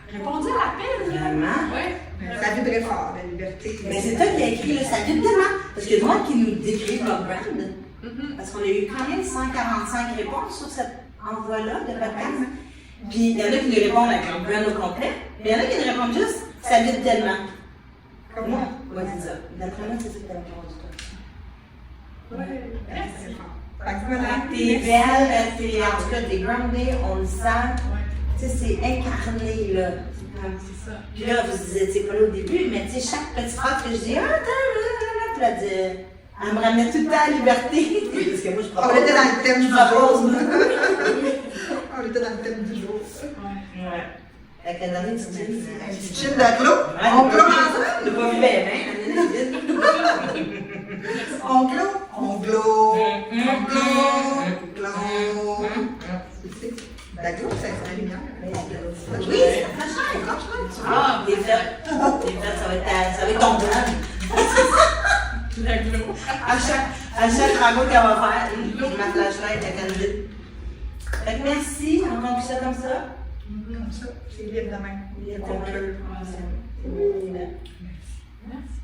répondu à l'appel. Vraiment? Oui. Ça vibrait fort, la liberté. Mais c'est toi qui as écrit, là, ça vibre tellement. Parce que moi qui nous décrit notre brand, parce qu'on a eu quand même 145 réponses sur cette envoi-là de podcast. Puis il y en a qui nous répondent avec un brand au complet, mais il y en a qui nous répondent juste ça vibre tellement. Comme moi. Oui, c'est ça. D'après moi, c'est ça que tu as répondu, toi. Oui. Merci. T'es belle, en tout cas, t'es groundée, on le sent. Tu sais, c'est incarné, là. C'est ça. Puis là, vous étiez pas là au début, mais tu sais, chaque petite phrase que je dis, attends, là, elle me ramenait tout le temps à la liberté. Parce que moi, je propose. On était dans le thème du propose. On était dans le thème du jour. Ouais. Fait qu'elle donne une petite chine. Un petit chine de clos. On clôt ensemble. On l'a pas vu bien, hein? On clôt. On clôt. On clôt. La clôt, c'est la lumière. Oui, franchement. Ah, des fêtes. Ça va être ton plan. La glow. À chaque rencontre qu'elle va faire, ma flashlight est candide. Fait que merci, on conclut ça comme ça. Comme ça, c'est libre de même. Oui, On clôt. c'est bon. Merci.